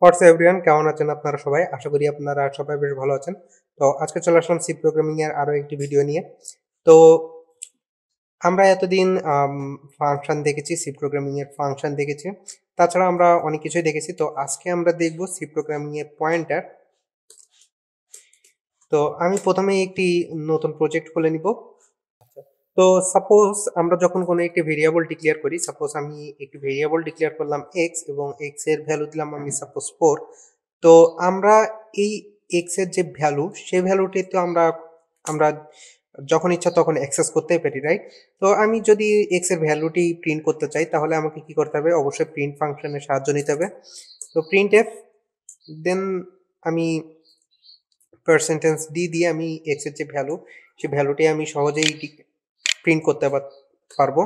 হোয়াটস everyone, কেমন আছেন আপনারা সবাই? আশা করি আপনারা সবাই বেশ ভালো আছেন। তো আজকে চলে আসলাম সি প্রোগ্রামিং এর আরো একটি ভিডিও নিয়ে। তো আমরা এতদিন ফাংশন দেখেছি, সি প্রোগ্রামিং এর ফাংশন দেখেছি। তাছাড়া আমরা অনেক কিছুই দেখেছি। তো আজকে আমরা দেখব সি প্রোগ্রামিং এর পয়েন্টার। তো আমি প্রথমেই একটি নতুন প্রজেক্ট খুলে নিব। তো সাপোজ আমরা যখন কোনো একটি ভেরিয়েবল ডিক্লেয়ার করি, সাপোজ আমি একটি ভেরিয়েবল ডিক্লেয়ার করলাম এক্স এবং এক্স এর ভ্যালু দিলাম আমি সাপোজ 4। তো আমরা এই এক্স এর যে ভ্যালু, সেই ভ্যালুটি তো আমরা আমরা যখন ইচ্ছা তখন অ্যাক্সেস করতেই পারি, রাইট? তো আমি যদি এক্স এর ভ্যালুটি প্রিন্ট করতে চাই তাহলে আমাকে কি করতে হবে? অবশ্যই প্রিন্ট ফাংশনের সাহায্য নিতে হবে। তো প্রিন্ট এফ, দেন আমি পার্সেন্টেজ ডি দিয়ে আমি এক্স এর যে ভ্যালু, সেই ভ্যালুটি আমি সহজেই প্রিন্ট করতে পারবো।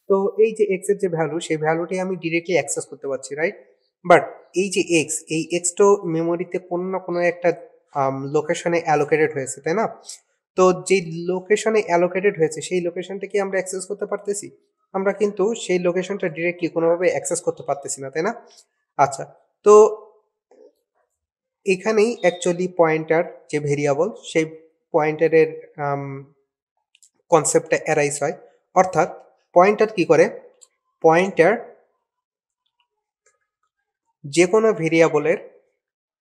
তো এই যে এক্স এর যে ভ্যালু, সেই ভ্যালুটি আমি ডিরেক্টলি অ্যাক্সেস করতে পারছি, রাইট? বাট এই যে এক্স, এই এক্স তো মেমোরিতে কোনো না কোনো একটা লোকেশনে অ্যালোকেটেড হয়েছে, তাই না? তো যে লোকেশনে অ্যালোকেটেড হয়েছে সেই লোকেশনটা কি আমরা অ্যাক্সেস করতে পারতেছি? আমরা কিন্তু সেই লোকেশনটা ডিরেক্টলি কোনোভাবে অ্যাক্সেস করতে পারতেছি না, তাই না? আচ্ছা, তো এখানেই অ্যাকচুয়ালি পয়েন্টার যে ভেরিয়েবল, সেই পয়েন্টারের কনসেপ্টটা অ্যারাইজ হয়। অর্থাৎ পয়েন্টার কি করে? পয়েন্টার যে কোনো ভেরিয়েবলের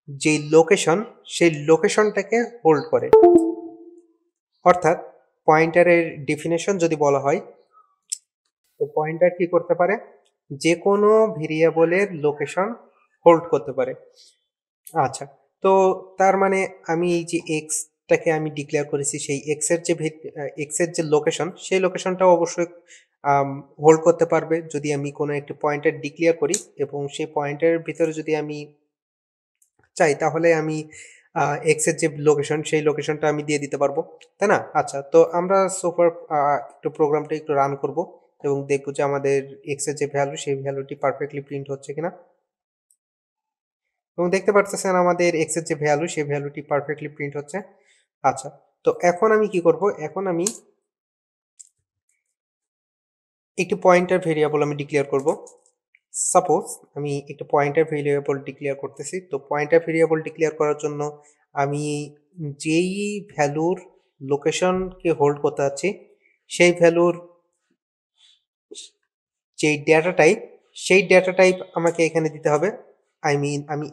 যে লোকেশন, সেই লোকেশনটাকে হোল্ড করে। অর্থাৎ পয়েন্টারের ডেফিনেশন যদি বলা হয়, তো পয়েন্টার কি করতে পারে? যে কোনো ভেরিয়েবলের লোকেশন হোল্ড করতে পারে। আচ্ছা, তো তার মানে আমি এই যে এক্সটাকে আমি ডিক্লেয়ার করেছি, সেই এক্সের যে লোকেশন, সেই লোকেশনটাও অবশ্যই হোল্ড করতে পারবে যদি আমি কোনো একটি পয়েন্টার ডিক্লেয়ার করি, এবং সেই পয়েন্টারের ভিতরে যদি আমি চাই তাহলে আমি এক্স এর যে লোকেশন, সেই লোকেশনটা আমি দিয়ে দিতে পারবো, তাই না? আচ্ছা, তো আমরা সোফার একটু প্রোগ্রামটা একটু রান করব এবং দেখবো যে আমাদের এক্স এর যে ভ্যালু, সেই ভ্যালুটি পারফেক্টলি প্রিন্ট হচ্ছে কিনা। এবং দেখতে পারতেছেন আমাদের এক্স এর যে ভ্যালু, সেই ভ্যালুটি পারফেক্টলি প্রিন্ট হচ্ছে। আচ্ছা, তো এখন আমি কি করব? এখন আমি একটি পয়েন্টার ভেরিয়েবল আমি ডিক্লেয়ার করব। সাপোজ আমি একটা পয়েন্টার ভেরিয়েবল ডিক্লেয়ার করতেছি। তো পয়েন্টার ভেরিয়েবল ডিক্লেয়ার করার জন্য আমি যেই ভ্যালুর লোকেশনকে হোল্ড করতে যাচ্ছি, সেই ভ্যালুর যেই ডেটা টাইপ, সেই ডেটা টাইপ আমাকে এখানে দিতে হবে। আই মিন আমি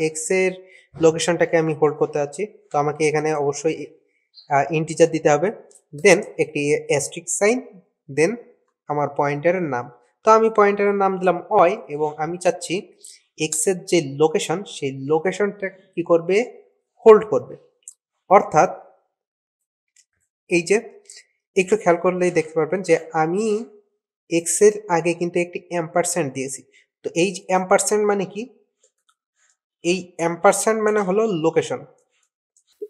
এক্স এর লোকেশনটাকে আমি হোল্ড করতে যাচ্ছি, তো আমাকে এখানে অবশ্যই ইন্টিজার দিতে হবে। দেন একটি অ্যাস্ট্রিক সাইন, দেন আমার পয়েন্টারের নাম। তো আমি পয়েন্টারের নাম দিলাম অয়, এবং আমি চাচ্ছি এক্স এর যে লোকেশন, সেই লোকেশনটা কি করবে? হোল্ড করবে। অর্থাৎ এই যে একটু খেয়াল করলেই দেখতে পারবেন যে আমি এক্স এর আগে কিন্তু একটি অ্যাম্পারস্যান্ড দিয়েছি। তো এই যে অ্যাম্পারস্যান্ড মানে কি? এই অ্যাম্পারস্যান্ড মানে হলো লোকেশন।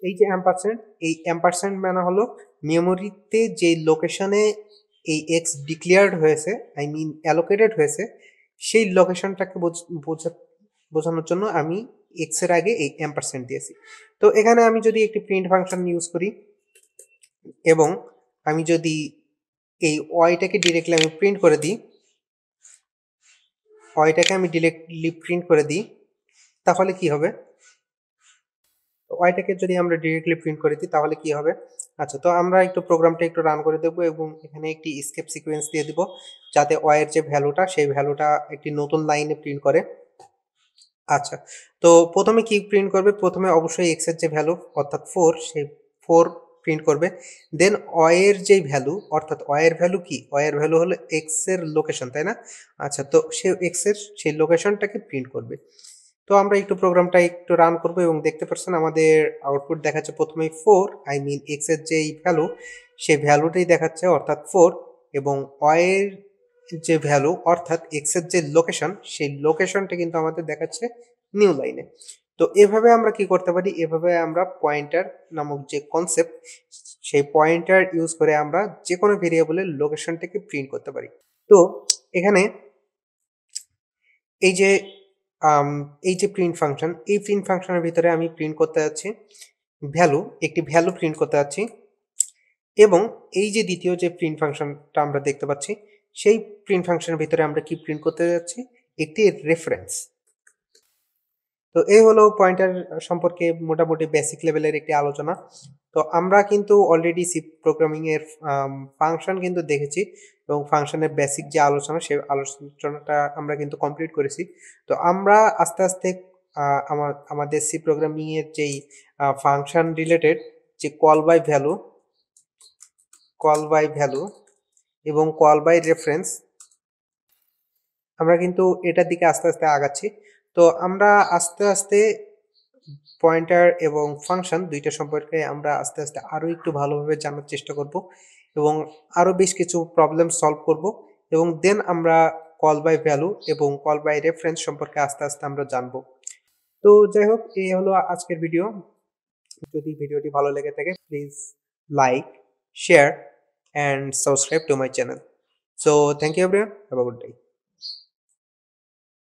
এই যে অ্যাম্পারস্যান্ড, এই অ্যাম্পারস্যান্ড মানে হলো মেমোরিতে যে লোকেশনে এই এক্স ডিক্লেয়ার্ড হয়েছে, আই মিন অ্যালোকেটেড হয়েছে, সেই লোকেশনটাকে বোঝানোর জন্য আমি এক্স এর আগে এই অ্যাম্পারস্যান্ড দিয়েছি। তো এখানে আমি যদি একটি প্রিন্ট ফাংশন ইউজ করি এবং আমি যদি এই ওয়াইটাকে ডিরেক্টলি আমি প্রিন্ট করে দিই, ওয়াইটাকে আমি ডিরেক্টলি প্রিন্ট করে দিই, তাহলে কি হবে? ওয়াইটাকে যদি আমরা ডিরেক্টলি প্রিন্ট করে দিই তাহলে কি হবে? আচ্ছা, তো আমরা একটু প্রোগ্রামটা একটু রান করে দেবো এবং এখানে একটি স্কেপ সিকোয়েন্স দিয়ে দিব, যাতে ওয়াইয়ের যে ভ্যালুটা, সেই ভ্যালুটা একটি নতুন লাইনে প্রিন্ট করে। আচ্ছা, তো প্রথমে কি প্রিন্ট করবে? প্রথমে অবশ্যই এক্স এর যে ভ্যালু অর্থাৎ 4, সেই 4 প্রিন্ট করবে। দেন ওয়াইয়ের যে ভ্যালু, অর্থাৎ ওয়াইয়ের ভ্যালু কি? ওয়াইয়ের ভ্যালু হলো এক্স এর লোকেশন, তাই না? আচ্ছা, তো সে এক্স এর সেই লোকেশনটাকে প্রিন্ট করবে। তো আমরা একটু প্রোগ্রামটা একটু রান করব এবং দেখতে পাচ্ছেন আমাদের আউটপুট দেখাচ্ছে প্রথমেই 4, আই মিন এক্স এর যেই ভ্যালু, সেই ভ্যালুটাই দেখাচ্ছে অর্থাৎ 4, এবং ওয়াই এর যে ভ্যালু অর্থাৎ এক্স এর যে লোকেশন, সেই লোকেশনটা কিন্তু আমাদের দেখাচ্ছে নিউ লাইনে। তো এভাবে আমরা কি করতে পারি? এভাবে আমরা পয়েন্টার নামক যে কনসেপ্ট, সেই পয়েন্টার ইউজ করে আমরা যে কোনো ভেরিয়েবলের লোকেশনটাকে প্রিন্ট করতে পারি। তো এখানে এই যে আম, এই যে প্রিন্ট ফাংশন, এই প্রিন্ট ফাংশনের ভিতরে আমি প্রিন্ট করতে যাচ্ছি ভ্যালু, একটি ভ্যালু প্রিন্ট করতে যাচ্ছি, এবং এই যে দ্বিতীয় যে প্রিন্ট ফাংশনটা আমরা দেখতে পাচ্ছি, সেই প্রিন্ট ফাংশনের ভিতরে আমরা কি প্রিন্ট করতে যাচ্ছি? একটি রেফারেন্স। তো এই হলো পয়েন্টার সম্পর্কে মোটামুটি বেসিক লেভেলের একটি আলোচনা। তো আমরা কিন্তু অলরেডি সি প্রোগ্রামিং এর ফাংশন কিন্তু দেখেছি এবং ফাংশনের বেসিক যে আলোচনা সেই আলোচনাটা আমরা কিন্তু কমপ্লিট করেছি। তো আমরা আস্তে আস্তে আমাদের সি প্রোগ্রামিং এর যেই ফাংশন রিলেটেড যে কল বাই ভ্যালু এবং কল বাই রেফারেন্স আমরা কিন্তু এটার দিকে আস্তে আস্তে আগাচ্ছি। তো আমরা আস্তে আস্তে পয়েন্টার এবং ফাংশন দুইটা সম্পর্কে আমরা আস্তে আস্তে আরো একটু ভালোভাবে জানার চেষ্টা করব এবং আরো বেশ কিছু প্রবলেম সলভ করব এবং দেন আমরা কল বাই ভ্যালু এবং কল বাই রেফারেন্স সম্পর্কে আস্তে আস্তে আমরা জানবো। তো যাই হোক, এই হলো আজকের ভিডিও। যদি ভিডিওটি ভালো লেগে থাকে please like, share and subscribe to my channel. So thank you everyone, have a good day.